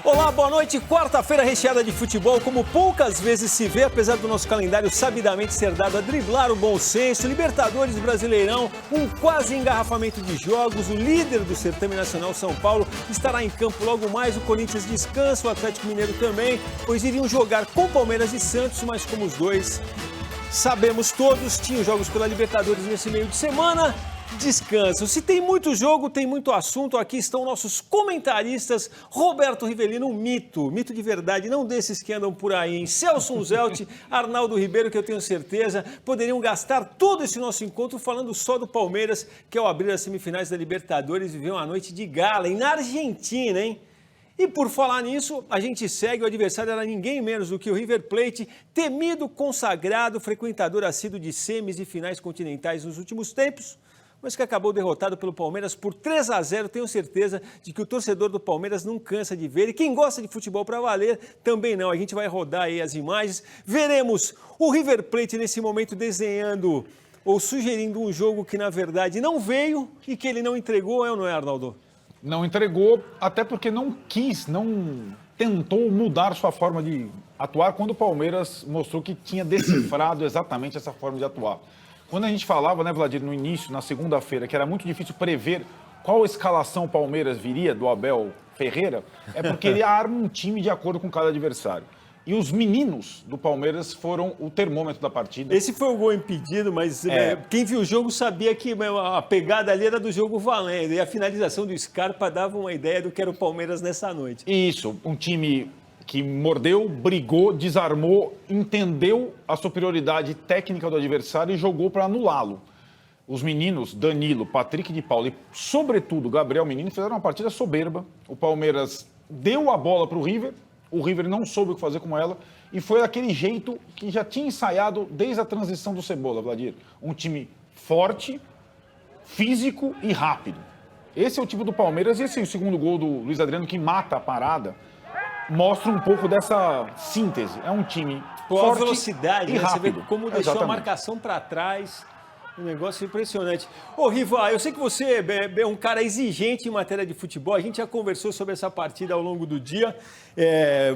Olá, boa noite. Quarta-feira recheada de futebol, como poucas vezes se vê, apesar do nosso calendário sabidamente ser dado a driblar o bom senso. Libertadores, Brasileirão, um quase engarrafamento de jogos. O líder do certame nacional, São Paulo, estará em campo logo mais. O Corinthians descansa, o Atlético Mineiro também, pois iriam jogar com Palmeiras e Santos, mas como os dois sabemos todos, tinham jogos pela Libertadores nesse meio de semana. Descanso. Se tem muito jogo, tem muito assunto. Aqui estão nossos comentaristas. Roberto Rivelino, um mito de verdade, não desses que andam por aí, hein? Celso Unzelt, Arnaldo Ribeiro, que eu tenho certeza poderiam gastar todo esse nosso encontro falando só do Palmeiras, que ao abrir as semifinais da Libertadores viveu uma noite de gala, e na Argentina, hein? E por falar nisso, a gente segue. O adversário era ninguém menos do que o River Plate, temido, consagrado, frequentador assíduo de semis e finais continentais nos últimos tempos, mas que acabou derrotado pelo Palmeiras por 3-0. Tenho certeza de que o torcedor do Palmeiras não cansa de ver. E quem gosta de futebol para valer, também não. A gente vai rodar aí as imagens. Veremos o River Plate nesse momento desenhando ou sugerindo um jogo que, na verdade, não veio e que ele não entregou, é ou não é, Arnaldo? Não entregou, até porque não tentou mudar sua forma de atuar quando o Palmeiras mostrou que tinha decifrado exatamente essa forma de atuar. Quando a gente falava, né, Vladir, no início, na segunda-feira, que era muito difícil prever qual escalação o Palmeiras viria do Abel Ferreira, é porque ele arma um time de acordo com cada adversário. E os meninos do Palmeiras foram o termômetro da partida. Esse foi o gol impedido, mas quem viu o jogo sabia que a pegada ali era do jogo valendo. E a finalização do Scarpa dava uma ideia do que era o Palmeiras nessa noite. Isso, um time que mordeu, brigou, desarmou, entendeu a superioridade técnica do adversário e jogou para anulá-lo. Os meninos, Danilo, Patrick de Paula e, sobretudo, Gabriel Menino, fizeram uma partida soberba. O Palmeiras deu a bola para o River não soube o que fazer com ela, e foi daquele jeito que já tinha ensaiado desde a transição do Cebola, Vladir. Um time forte, físico e rápido. Esse é o tipo do Palmeiras, e esse é o segundo gol do Luiz Adriano, que mata a parada, mostra um pouco dessa síntese. É um time forte, velocidade, e né? rápido. Você vê como deixou a marcação para trás. Um negócio impressionante. Ô, Riva, eu sei que você é um cara exigente em matéria de futebol. A gente já conversou sobre essa partida ao longo do dia.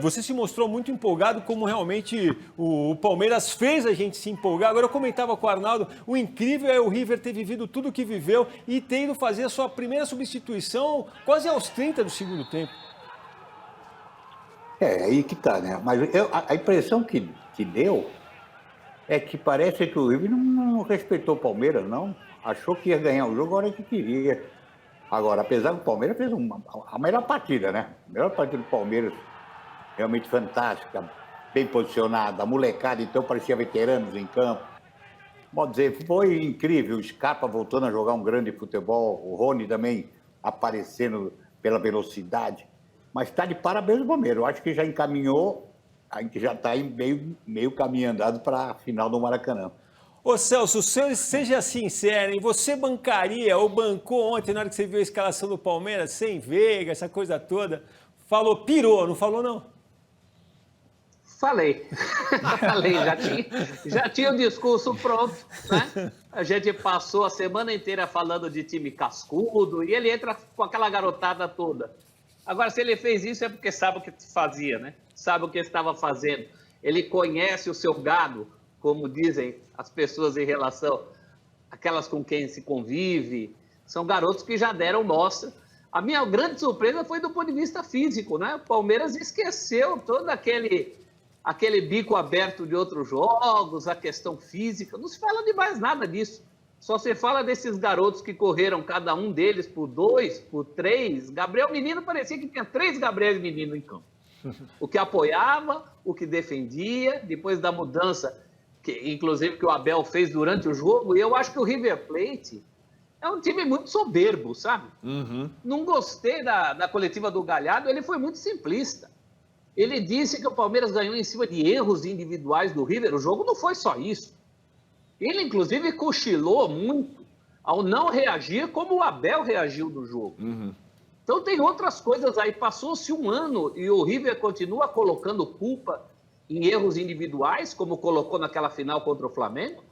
Você se mostrou muito empolgado, como realmente o Palmeiras fez a gente se empolgar. Agora, eu comentava com o Arnaldo, o incrível é o River ter vivido tudo o que viveu e ter ido fazer a sua primeira substituição quase aos 30 do segundo tempo. Aí que tá, né? Mas a impressão que deu é que parece que o River não respeitou o Palmeiras, não. Achou que ia ganhar o jogo a hora que queria. Agora, apesar do Palmeiras fez a melhor partida, né? A melhor partida do Palmeiras, realmente fantástica, bem posicionada. A molecada, então, parecia veteranos em campo. Pode dizer, foi incrível. O Scarpa voltando a jogar um grande futebol. O Rony também aparecendo pela velocidade. Mas está de parabéns o Palmeiras. Eu acho que já encaminhou, a gente já está meio caminho andado para a final do Maracanã. Ô Celso, seja sincero, hein? Você bancaria ou bancou ontem, na hora que você viu a escalação do Palmeiras, sem Veiga, essa coisa toda? Falou, pirou, não falou não? Falei, já tinha o discurso pronto, né? A gente passou a semana inteira falando de time cascudo e ele entra com aquela garotada toda. Agora, se ele fez isso é porque sabe o que fazia, né? Sabe o que estava fazendo. Ele conhece o seu gado, como dizem as pessoas em relação àquelas com quem se convive. São garotos que já deram mostra. A minha grande surpresa foi do ponto de vista físico, né? O Palmeiras esqueceu todo aquele bico aberto de outros jogos, a questão física. Não se fala de mais nada disso. Só se fala desses garotos que correram, cada um deles, por 2, por 3. Gabriel Menino parecia que tinha 3 Gabriel Menino em campo. O que apoiava, o que defendia, depois da mudança, inclusive que o Abel fez durante o jogo. E eu acho que o River Plate é um time muito soberbo, sabe? Uhum. Não gostei da coletiva do Galhardo, ele foi muito simplista. Ele disse que o Palmeiras ganhou em cima de erros individuais do River. O jogo não foi só isso. Ele, inclusive, cochilou muito ao não reagir como o Abel reagiu no jogo. Uhum. Então, tem outras coisas aí. Passou-se um ano e o River continua colocando culpa em erros individuais, como colocou naquela final contra o Flamengo.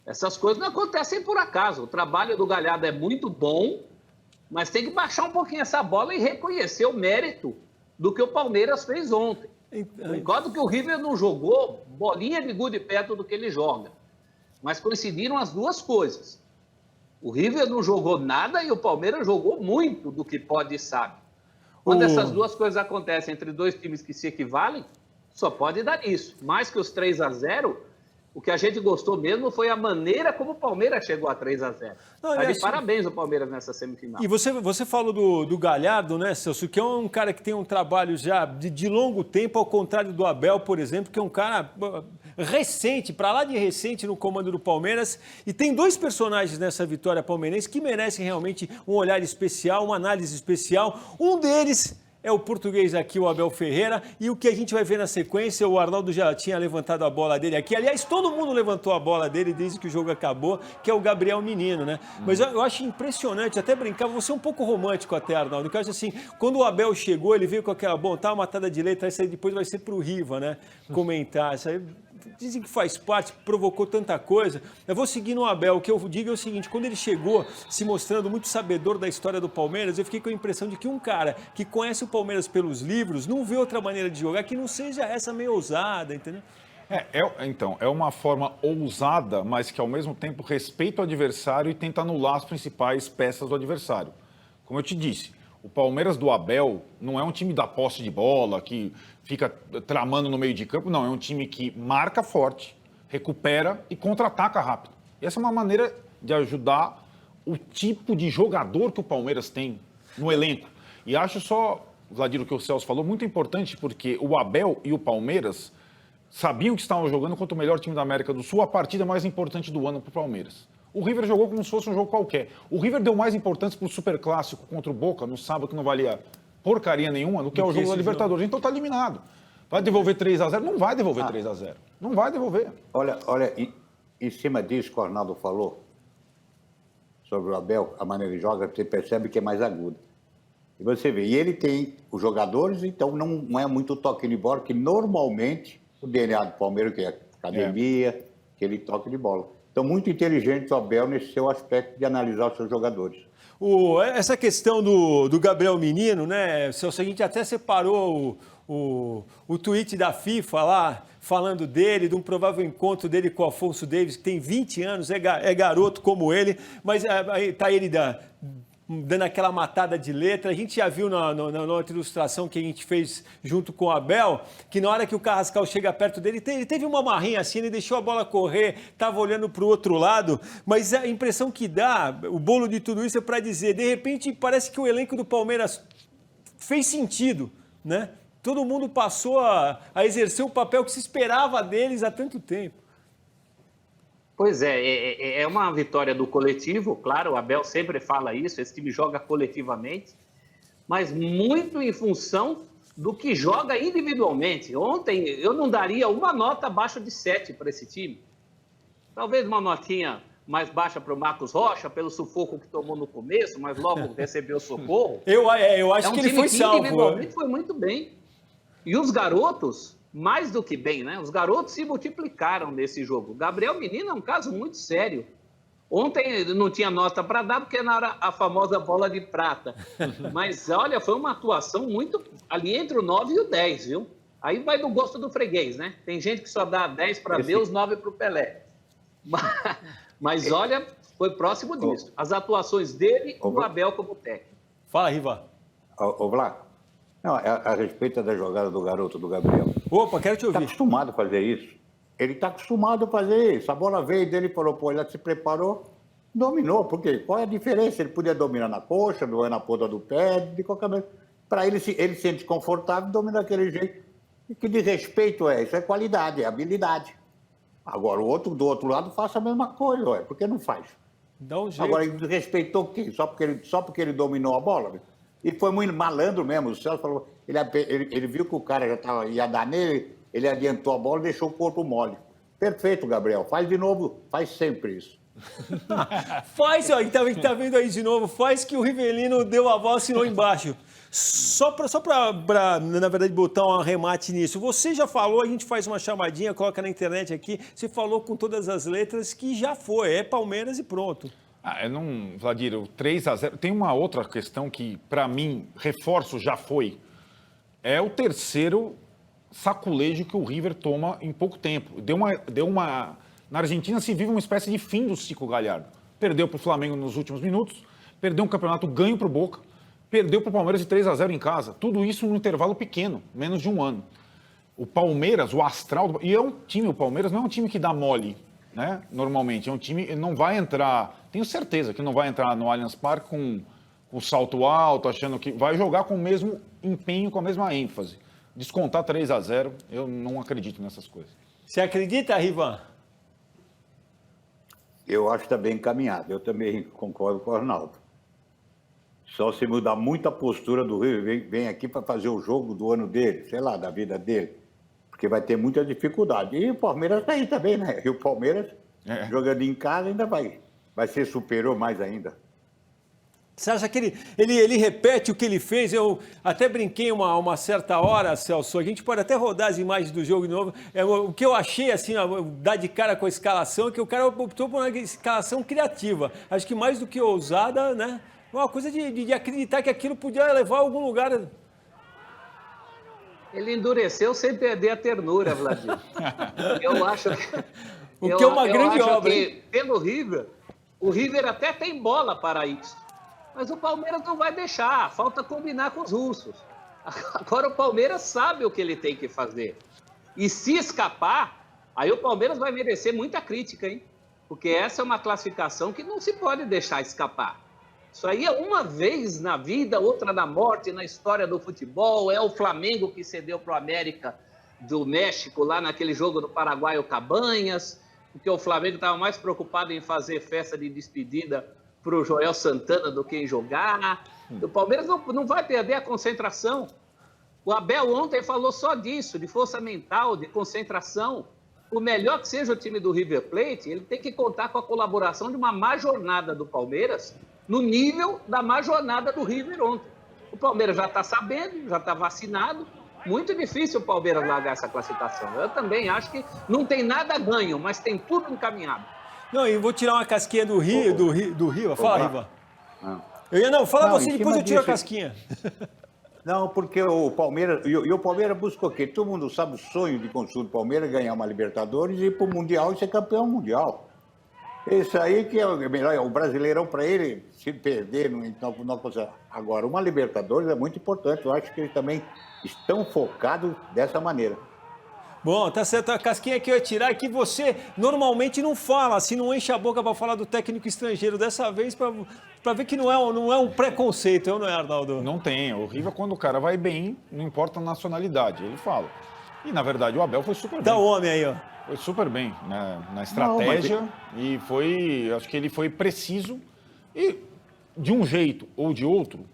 Essas coisas não acontecem por acaso. O trabalho do Galhardo é muito bom, mas tem que baixar um pouquinho essa bola e reconhecer o mérito do que o Palmeiras fez ontem. Concordo que o River não jogou bolinha de gude perto do que ele joga. Mas coincidiram as duas coisas. O River não jogou nada e o Palmeiras jogou muito do que pode e sabe. Quando essas duas coisas acontecem entre dois times que se equivalem, só pode dar isso. Mais que os 3-0, o que a gente gostou mesmo foi a maneira como o Palmeiras chegou a 3-0. Tá de parabéns o Palmeiras nessa semifinal. E você falou do Galhardo, né, Celso, que é um cara que tem um trabalho já de longo tempo, ao contrário do Abel, por exemplo, que é um cara recente, para lá de recente no comando do Palmeiras. E tem dois personagens nessa vitória palmeirense que merecem realmente um olhar especial, uma análise especial. Um deles é o português aqui, o Abel Ferreira, e o que a gente vai ver na sequência, o Arnaldo já tinha levantado a bola dele aqui. Aliás, todo mundo levantou a bola dele desde que o jogo acabou, que é o Gabriel Menino, né? Mas eu acho impressionante, até brincar, você é um pouco romântico até, Arnaldo, que eu acho assim, quando o Abel chegou, ele veio com aquela, bom, tá uma matada de letra, essa aí depois vai ser pro Riva, né? Comentar, isso aí dizem que faz parte, provocou tanta coisa. Eu vou seguir no Abel. O que eu digo é o seguinte, quando ele chegou se mostrando muito sabedor da história do Palmeiras, eu fiquei com a impressão de que um cara que conhece o Palmeiras pelos livros não vê outra maneira de jogar que não seja essa meio ousada, entendeu? Então, é uma forma ousada, mas que ao mesmo tempo respeita o adversário e tenta anular as principais peças do adversário. Como eu te disse, o Palmeiras do Abel não é um time da posse de bola, que fica tramando no meio de campo, não. É um time que marca forte, recupera e contra-ataca rápido. E essa é uma maneira de ajudar o tipo de jogador que o Palmeiras tem no elenco. E acho só, Vladir, o que o Celso falou, muito importante, porque o Abel e o Palmeiras sabiam que estavam jogando contra o melhor time da América do Sul, a partida mais importante do ano para o Palmeiras. O River jogou como se fosse um jogo qualquer. O River deu mais importância para o Superclássico contra o Boca no sábado, que não valia porcaria nenhuma, do que é o jogo da Libertadores. Então está eliminado. Vai devolver 3-0? Não vai devolver 3-0. Não vai devolver. Olha, em cima disso que o Arnaldo falou, sobre o Abel, a maneira de joga, você percebe que é mais aguda. E você vê, e ele tem os jogadores, então não é muito toque de bola, que normalmente o DNA do Palmeiras, que é academia, aquele toque de bola. Então, muito inteligente o Abel nesse seu aspecto de analisar os seus jogadores. Essa questão do Gabriel Menino, né, Celso, a gente até separou o tweet da FIFA lá, falando dele, de um provável encontro dele com o Afonso Davies, que tem 20 anos, é garoto como ele, mas aí tá ele dando aquela matada de letra. A gente já viu na outra ilustração que a gente fez junto com o Abel, que na hora que o Carrascal chega perto dele, ele teve uma marrinha assim, ele deixou a bola correr, estava olhando para o outro lado, mas a impressão que dá, o bolo de tudo isso é para dizer, de repente parece que o elenco do Palmeiras fez sentido, né? Todo mundo passou a exercer o papel que se esperava deles há tanto tempo. Pois é uma vitória do coletivo, claro, o Abel sempre fala isso, esse time joga coletivamente, mas muito em função do que joga individualmente. Ontem eu não daria uma nota abaixo de 7 para esse time. Talvez uma notinha mais baixa para o Marcos Rocha, pelo sufoco que tomou no começo, mas logo recebeu socorro. Eu acho que ele foi salvo. Individualmente foi muito bem. E os garotos, mais do que bem, né? Os garotos se multiplicaram nesse jogo. O Gabriel Menino é um caso muito sério. Ontem não tinha nota para dar, porque não era a famosa bola de prata. Mas, olha, foi uma atuação muito ali entre o 9 e o 10, viu? Aí vai do gosto do freguês, né? Tem gente que só dá 10 para Deus, 9 para o Pelé. Mas, olha, foi próximo disso. As atuações dele e o Abel como técnico. Fala, Riva. Ô, Vlá, não, a respeito da jogada do garoto, do Gabriel. Opa, quero te ouvir. Está acostumado a fazer isso. Ele está acostumado a fazer isso. A bola veio dele e falou, pô, ele se preparou, dominou. Por quê? Qual é a diferença? Ele podia dominar na coxa, dominar na ponta do pé, de qualquer maneira. Para ele se sente confortável, domina daquele jeito. E que de respeito é? Isso é qualidade, é habilidade. Agora, o outro do outro lado faça a mesma coisa, ué. Por que não faz? Dá um jeito. Agora, ele respeitou quem? Só porque ele dominou a bola? E foi muito malandro mesmo. O Celso falou, ele viu que o cara ia dar nele, ele adiantou a bola e deixou o corpo mole. Perfeito, Gabriel. Faz de novo, faz sempre isso. Faz, ó, tá vendo aí de novo, faz que o Rivelino deu a bola, assinou embaixo. Só para, na verdade, botar um arremate nisso. Você já falou, a gente faz uma chamadinha, coloca na internet aqui, você falou com todas as letras que já foi, é Palmeiras e pronto. Eu não, Vladir, o 3-0. Tem uma outra questão que, para mim, reforço já foi. é o terceiro saculejo que o River toma em pouco tempo. Na Argentina se vive uma espécie de fim do ciclo Galhardo. Perdeu para o Flamengo nos últimos minutos, perdeu um campeonato ganho para o Boca, perdeu para o Palmeiras de 3-0 em casa. Tudo isso num intervalo pequeno, menos de um ano. O Palmeiras, o astral... E o Palmeiras não é um time que dá mole, né? Normalmente. É um time que não vai entrar... Tenho certeza que não vai entrar no Allianz Parque com o salto alto, achando que... Vai jogar com o mesmo empenho, com a mesma ênfase. Descontar 3-0, eu não acredito nessas coisas. Você acredita, Rivan? Eu acho que está bem encaminhado. Eu também concordo com o Arnaldo. Só se mudar muito a postura do River, vem aqui para fazer o jogo do ano dele, sei lá, da vida dele. Porque vai ter muita dificuldade. E o Palmeiras está aí também, né? E o Palmeiras, jogando em casa, ainda vai ser superior mais ainda. Você acha que ele repete o que ele fez? Eu até brinquei uma certa hora, Celso, a gente pode até rodar as imagens do jogo de novo. O que eu achei, assim, dar de cara com a escalação, é que o cara optou por uma escalação criativa. Acho que mais do que ousada, né? Uma coisa de acreditar que aquilo podia levar a algum lugar. Ele endureceu sem perder a ternura, Vladimir. Eu acho que... O que é uma grande obra. Pelo River, o River até tem bola para isso. Mas o Palmeiras não vai deixar, falta combinar com os russos. Agora o Palmeiras sabe o que ele tem que fazer. E se escapar, aí o Palmeiras vai merecer muita crítica, hein? Porque essa é uma classificação que não se pode deixar escapar. Isso aí é uma vez na vida, outra na morte, na história do futebol. É o Flamengo que cedeu para o América do México, lá naquele jogo do Paraguai, o Cabanhas, porque o Flamengo estava mais preocupado em fazer festa de despedida para o Joel Santana do que em jogar. O Palmeiras não vai perder a concentração. O Abel ontem falou só disso, de força mental, de concentração. Por melhor que seja o time do River Plate, ele tem que contar com a colaboração de uma má jornada do Palmeiras, no nível da má jornada do River ontem. O Palmeiras já está sabendo, já está vacinado. Muito difícil o Palmeiras largar essa classificação. Eu também acho que não tem nada ganho, mas tem tudo encaminhado. Não, e vou tirar uma casquinha do Rio. Fala, Riva. Fala você, depois eu tiro a casquinha. Não, porque o Palmeiras... E o Palmeiras busca o quê? Todo mundo sabe o sonho de consumo do Palmeiras, ganhar uma Libertadores e ir para o Mundial e ser campeão mundial. Isso aí que é o melhor. O Brasileirão, para ele, se perder, não consegue. Agora, uma Libertadores é muito importante. Eu acho que eles também estão focados dessa maneira. Bom, tá certo. A casquinha que eu ia tirar é que você normalmente não fala, assim, não enche a boca para falar do técnico estrangeiro. Dessa vez, para ver que não é um preconceito, não é, Arnaldo? Não tem. O River, quando o cara vai bem, não importa a nacionalidade, ele fala. E, na verdade, o Abel foi super bem. Dá o homem aí, ó. Foi super bem na estratégia e acho que ele foi preciso e, de um jeito ou de outro,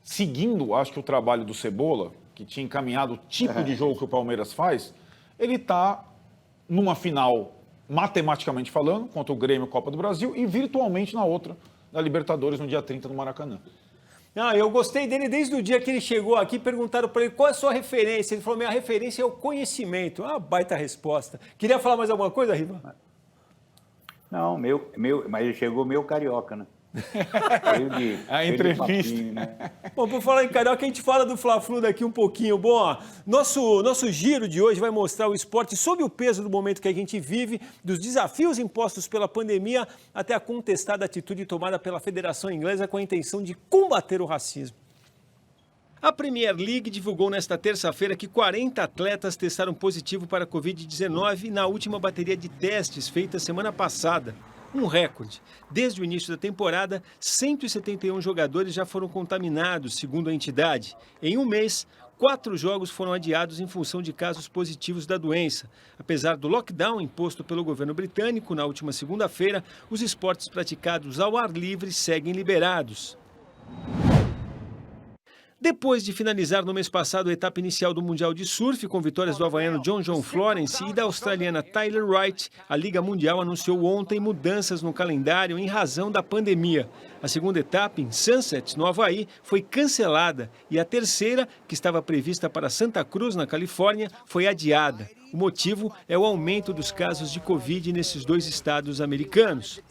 seguindo, acho que o trabalho do Cebola, que tinha encaminhado o tipo de jogo que o Palmeiras faz, ele está numa final, matematicamente falando, contra o Grêmio Copa do Brasil e virtualmente na outra, da Libertadores, no dia 30 no Maracanã. Eu gostei dele desde o dia que ele chegou aqui, perguntaram para ele qual é a sua referência. Ele falou, minha referência é o conhecimento. Baita resposta. Queria falar mais alguma coisa, Riva? Não, mas ele chegou meio carioca, né? A entrevista. Papinho, né? Bom, por falar em carioca, a gente fala do Fla-Flu daqui um pouquinho. Bom, nosso giro de hoje vai mostrar o esporte sob o peso do momento que a gente vive, dos desafios impostos pela pandemia, até a contestada atitude tomada pela Federação Inglesa com a intenção de combater o racismo. A Premier League divulgou nesta terça-feira que 40 atletas testaram positivo para a Covid-19 na última bateria de testes feita semana passada. Um recorde. Desde o início da temporada, 171 jogadores já foram contaminados, segundo a entidade. Em um mês, 4 jogos foram adiados em função de casos positivos da doença. Apesar do lockdown imposto pelo governo britânico na última segunda-feira, os esportes praticados ao ar livre seguem liberados. Depois de finalizar no mês passado a etapa inicial do Mundial de Surf, com vitórias do havaiano John Florence e da australiana Tyler Wright, a Liga Mundial anunciou ontem mudanças no calendário em razão da pandemia. A segunda etapa, em Sunset, no Havaí, foi cancelada e a terceira, que estava prevista para Santa Cruz, na Califórnia, foi adiada. O motivo é o aumento dos casos de Covid nesses dois estados americanos.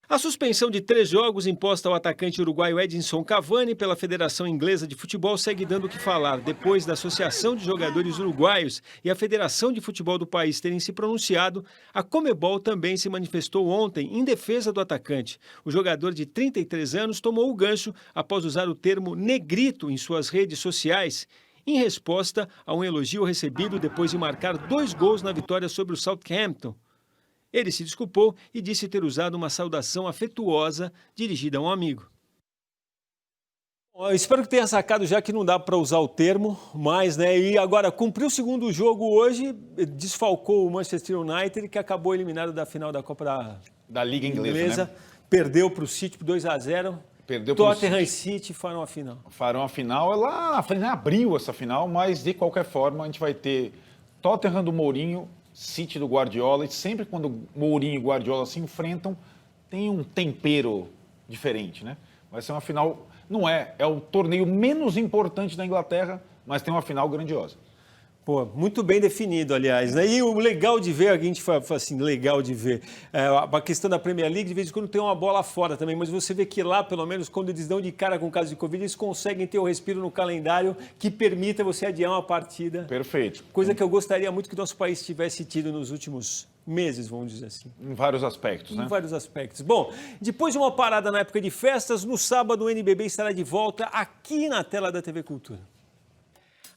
A suspensão de 3 jogos imposta ao atacante uruguaio Edinson Cavani pela Federação Inglesa de Futebol segue dando o que falar. Depois da Associação de Jogadores Uruguaios e a Federação de Futebol do país terem se pronunciado, a Conmebol também se manifestou ontem em defesa do atacante. O jogador de 33 anos tomou o gancho após usar o termo negrito em suas redes sociais, em resposta a um elogio recebido depois de marcar 2 gols na vitória sobre o Southampton. Ele se desculpou e disse ter usado uma saudação afetuosa dirigida a um amigo. Eu espero que tenha sacado já que não dá para usar o termo, mas, né? E agora, cumpriu o segundo jogo hoje, desfalcou o Manchester United, que acabou eliminado da final da Copa da Liga Inglesa, né? Perdeu para o City por 2-0. Tottenham e City farão a final. Farão a final. Lá na frente abriu essa final, mas de qualquer forma a gente vai ter Tottenham do Mourinho, City do Guardiola, e sempre quando Mourinho e Guardiola se enfrentam, tem um tempero diferente, né? Vai ser uma final, é o torneio menos importante da Inglaterra, mas tem uma final grandiosa. Pô, muito bem definido, aliás, né? E o legal de ver, a gente fala assim, legal de ver, a questão da Premier League, de vez em quando tem uma bola fora também, mas você vê que lá, pelo menos, quando eles dão de cara com o caso de Covid, eles conseguem ter o respiro no calendário que permita você adiar uma partida. Perfeito. Coisa que eu gostaria muito que o nosso país tivesse tido nos últimos meses, vamos dizer assim. Em vários aspectos, né? Em vários aspectos. Bom, depois de uma parada na época de festas, no sábado o NBB estará de volta aqui na tela da TV Cultura.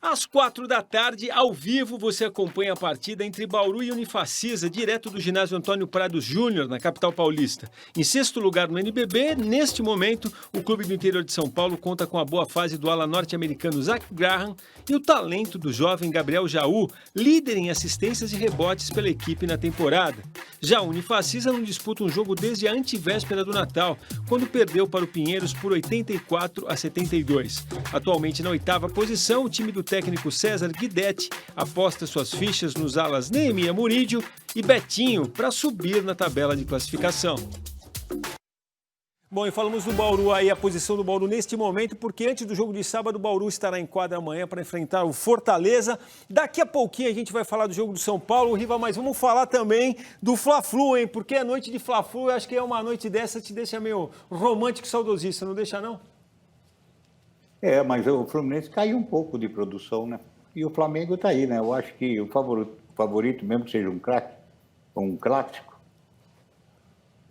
Às 4 da tarde, ao vivo, você acompanha a partida entre Bauru e Unifacisa, direto do ginásio Antônio Prados Júnior, na capital paulista. Em 6º lugar no NBB, neste momento, o clube do interior de São Paulo conta com a boa fase do ala norte-americano Zach Graham e o talento do jovem Gabriel Jaú, líder em assistências e rebotes pela equipe na temporada. Já a Unifacisa não disputa um jogo desde a antivéspera do Natal, quando perdeu para o Pinheiros por 84-72. Atualmente na 8ª posição, o time do técnico César Guidetti aposta suas fichas nos alas Neemia Murídio e Betinho para subir na tabela de classificação. Bom, e falamos do Bauru aí, a posição do Bauru neste momento, porque antes do jogo de sábado, o Bauru estará em quadra amanhã para enfrentar o Fortaleza. Daqui a pouquinho a gente vai falar do jogo do São Paulo, Riva, mas vamos falar também do Fla-Flu, hein? Porque a noite de Fla-Flu, eu acho que é uma noite dessa, te deixa meio romântico e saudosista, não deixa não? Mas o Fluminense caiu um pouco de produção, né? E o Flamengo está aí, né? Eu acho que o favorito, mesmo que seja um clássico,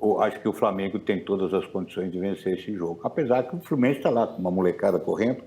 eu acho que o Flamengo tem todas as condições de vencer esse jogo. Apesar que o Fluminense está lá com uma molecada correndo,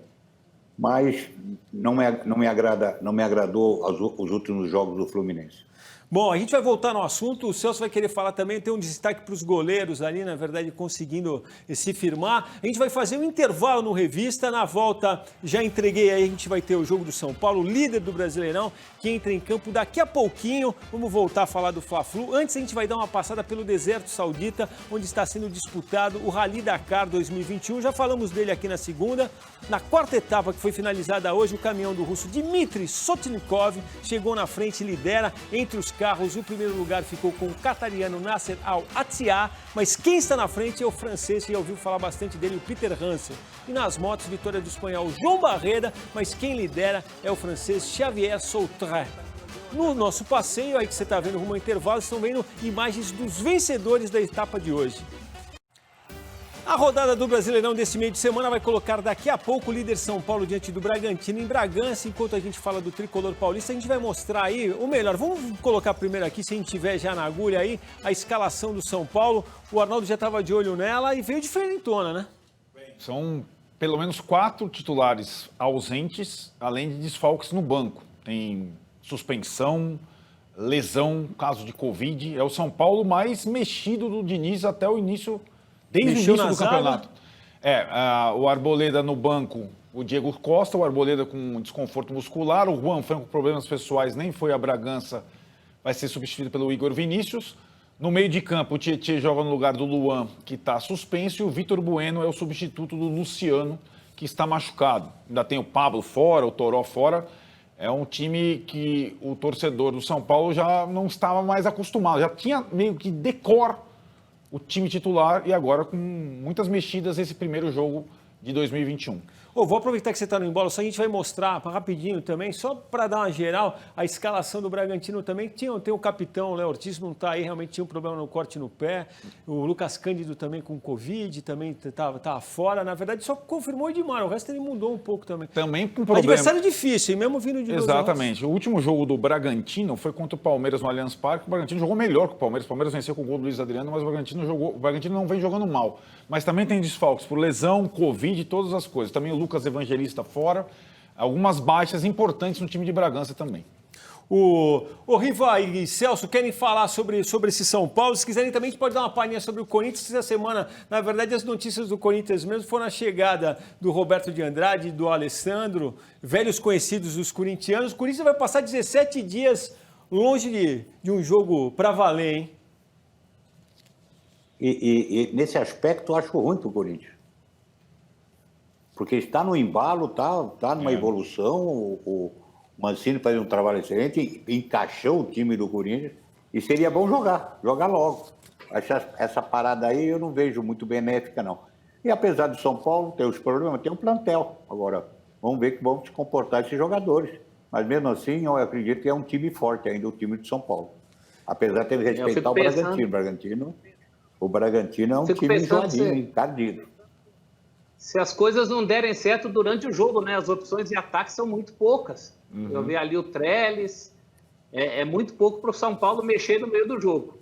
mas não me agradou os últimos jogos do Fluminense. Bom, a gente vai voltar no assunto, o Celso vai querer falar também, tem um destaque para os goleiros ali, na verdade, conseguindo se firmar. A gente vai fazer um intervalo no Revista, na volta já entreguei aí, a gente vai ter o jogo do São Paulo, líder do Brasileirão, que entra em campo daqui a pouquinho. Vamos voltar a falar do Fla-Flu. Antes a gente vai dar uma passada pelo deserto saudita, onde está sendo disputado o Rally Dakar 2021. Já falamos dele aqui na segunda. Na 4ª etapa, que foi finalizada hoje, o caminhão do russo Dmitry Sotnikov chegou na frente e lidera entre os carros. O primeiro lugar ficou com o qatariano Nasser Al-Attiyah, mas quem está na frente é o francês, e já ouviu falar bastante dele, o Peter Hansel. E nas motos, vitória do espanhol João Barreda, mas quem lidera é o francês Xavier Soutre. No nosso passeio, aí que você está vendo rumo ao intervalo, estão vendo imagens dos vencedores da etapa de hoje. A rodada do Brasileirão desse meio de semana vai colocar daqui a pouco o líder São Paulo diante do Bragantino em Bragança. Enquanto a gente fala do tricolor paulista, a gente vai mostrar aí, ou melhor, vamos colocar primeiro aqui, se a gente tiver já na agulha aí, a escalação do São Paulo. O Arnaldo já estava de olho nela e veio diferentona, né? São pelo menos 4 titulares ausentes, além de desfalques no banco. Tem suspensão, lesão, caso de Covid. É o São Paulo mais mexido do Diniz até o início. Desde o início do campeonato. O Arboleda no banco, o Diego Costa, o Arboleda com desconforto muscular, o Juan Franco com problemas pessoais, nem foi a Bragança, vai ser substituído pelo Igor Vinícius. No meio de campo, o Tietê joga no lugar do Luan, que está suspenso, e o Vitor Bueno é o substituto do Luciano, que está machucado. Ainda tem o Pablo fora, o Toró fora. É um time que o torcedor do São Paulo já não estava mais acostumado, já tinha meio que decor o time titular, e agora com muitas mexidas esse primeiro jogo de 2021. Vou aproveitar que você está no embalo, só a gente vai mostrar rapidinho também, só para dar uma geral, a escalação do Bragantino também. Tem o capitão, o Léo Ortiz, não está aí, realmente tinha um problema no corte no pé. O Lucas Cândido também com Covid, também estava fora. Na verdade, só confirmou o Edmar, o resto ele mudou um pouco também. Também com problema. Adversário difícil, e mesmo vindo de Exatamente. O último jogo do Bragantino foi contra o Palmeiras no Allianz Parque. O Bragantino jogou melhor que o Palmeiras. O Palmeiras venceu com o gol do Luiz Adriano, mas o Bragantino não vem jogando mal. Mas também tem desfalques por lesão, Covid e todas as coisas. Também o Lucas Evangelista fora. Algumas baixas importantes no time de Bragança também. O Riva e Celso querem falar sobre esse São Paulo. Se quiserem também, a gente pode dar uma palhinha sobre o Corinthians. Essa semana, na verdade, as notícias do Corinthians mesmo foram a chegada do Roberto de Andrade, do Alessandro, velhos conhecidos dos corintianos. O Corinthians vai passar 17 dias longe de um jogo para valer, hein? E nesse aspecto eu acho ruim para o Corinthians. Porque está no embalo, está numa evolução, o Mancini faz um trabalho excelente, encaixou o time do Corinthians e seria bom jogar logo. Essa parada aí eu não vejo muito benéfica, não. E apesar do São Paulo ter os problemas, tem um plantel. Agora, vamos ver que vão se comportar esses jogadores. Mas mesmo assim, eu acredito que é um time forte ainda, o time de São Paulo. Apesar de ter que respeitar o Bragantino. O Bragantino é um time enjoadinho, encardido. Se as coisas não derem certo durante o jogo, né? As opções de ataque são muito poucas. Eu vi ali o Trellis, é muito pouco para o São Paulo mexer no meio do jogo.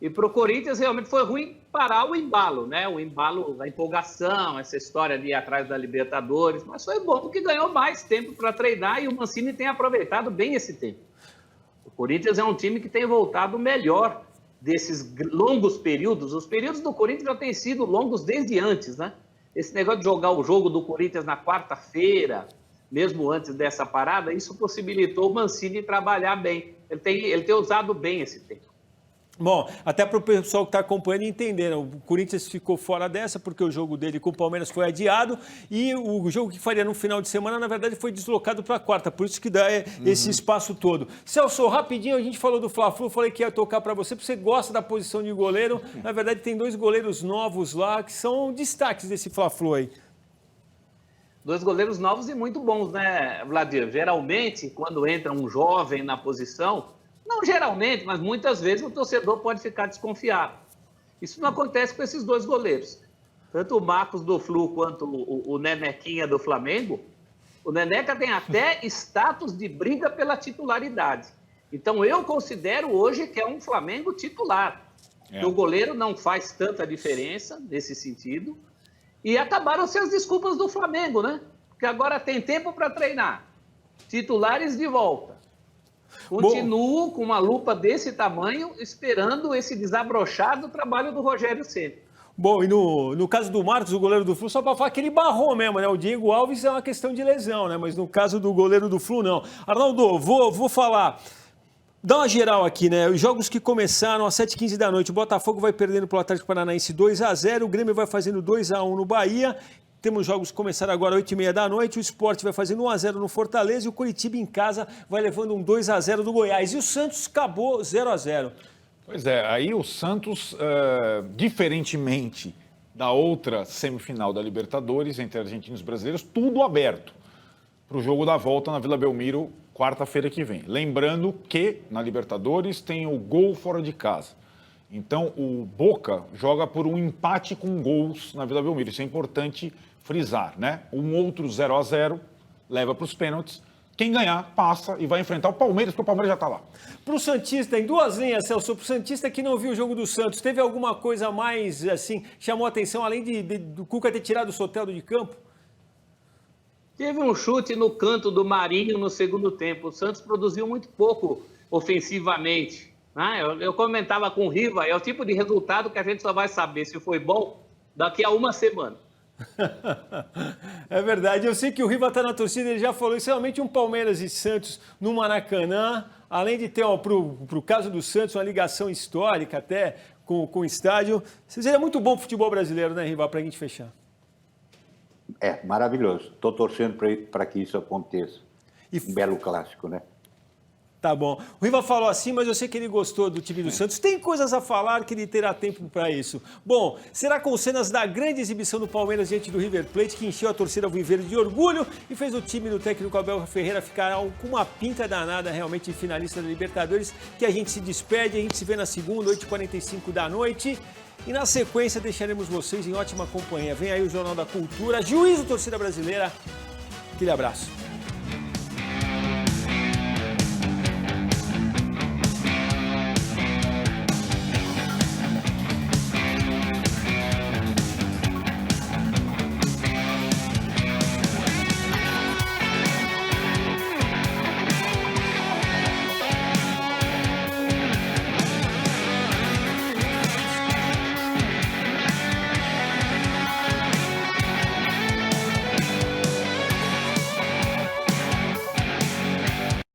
E para o Corinthians realmente foi ruim parar o embalo, né? O embalo, a empolgação, essa história de ir atrás da Libertadores, mas foi bom porque ganhou mais tempo para treinar e o Mancini tem aproveitado bem esse tempo. O Corinthians é um time que tem voltado melhor desses longos períodos. Os períodos do Corinthians já têm sido longos desde antes, né? Esse negócio de jogar o jogo do Corinthians na quarta-feira, mesmo antes dessa parada, isso possibilitou o Mancini trabalhar bem. Ele tem usado bem esse tempo. Bom, até para o pessoal que está acompanhando entender, né? O Corinthians ficou fora dessa porque o jogo dele com o Palmeiras foi adiado e o jogo que faria no final de semana, na verdade, foi deslocado para a quarta, por isso que dá esse espaço todo. Celso, rapidinho, a gente falou do Fla-Flu, falei que ia tocar para você, porque você gosta da posição de goleiro. Na verdade, tem 2 goleiros novos lá que são destaques desse Fla-Flu aí. 2 goleiros novos e muito bons, né, Vladir? Geralmente, quando entra um jovem na posição, não geralmente, mas muitas vezes o torcedor pode ficar desconfiado. Isso não acontece com esses 2 goleiros. Tanto o Marcos do Flu quanto o Nenequinha do Flamengo, o Neneca tem até status de briga pela titularidade. Então eu considero hoje que é um Flamengo titular. O goleiro não faz tanta diferença nesse sentido. E acabaram-se as desculpas do Flamengo, né? Porque agora tem tempo para treinar. Titulares de volta. Continuo com uma lupa desse tamanho, esperando esse desabrochar do trabalho do Rogério Ceni. Bom, e no caso do Marcos, o goleiro do Flu, só para falar que ele barrou mesmo, né? O Diego Alves é uma questão de lesão, né? Mas no caso do goleiro do Flu, não. Arnaldo, vou falar. Dá uma geral aqui, né? Os jogos que começaram às 7h15 da noite. O Botafogo vai perdendo para o Atlético Paranaense 2-0. O Grêmio vai fazendo 2-1 no Bahia. Temos jogos que começaram agora às 8h30 da noite. O Sport vai fazendo 1-0 no Fortaleza. E o Coritiba em casa vai levando um 2-0 do Goiás. E o Santos acabou 0-0. Pois é, aí o Santos, diferentemente da outra semifinal da Libertadores, entre argentinos e brasileiros, tudo aberto para o jogo da volta na Vila Belmiro, quarta-feira que vem. Lembrando que na Libertadores tem o gol fora de casa. Então o Boca joga por um empate com gols na Vila Belmiro. Isso é importante frisar, né? Um outro 0-0 leva para os pênaltis. Quem ganhar, passa e vai enfrentar o Palmeiras, porque o Palmeiras já está lá. Para o Santista, em 2 linhas, Celso, para o Santista que não viu o jogo do Santos, teve alguma coisa mais, assim, chamou a atenção, além do Cuca ter tirado o Soteldo de campo? Teve um chute no canto do Marinho no segundo tempo. O Santos produziu muito pouco ofensivamente. Né? Eu comentava com o Riva, é o tipo de resultado que a gente só vai saber se foi bom daqui a uma semana. É verdade, eu sei que o Riva está na torcida, ele já falou isso, realmente um Palmeiras e Santos no Maracanã, além de ter, para o caso do Santos, uma ligação histórica até com o estádio. Seria muito bom o futebol brasileiro, né, Riva, para a gente fechar. É, maravilhoso. Estou torcendo para que isso aconteça. Um belo clássico, né? Tá bom. O Riva falou assim, mas eu sei que ele gostou do time do Santos. Tem coisas a falar que ele terá tempo para isso. Bom, será com cenas da grande exibição do Palmeiras diante do River Plate, que encheu a torcida alviverde de orgulho e fez o time do técnico Abel Ferreira ficar com uma pinta danada, realmente finalista da Libertadores, que a gente se despede, a gente se vê na segunda, 8h45 da noite. E na sequência deixaremos vocês em ótima companhia. Vem aí o Jornal da Cultura, Juízo Torcida Brasileira. Aquele abraço.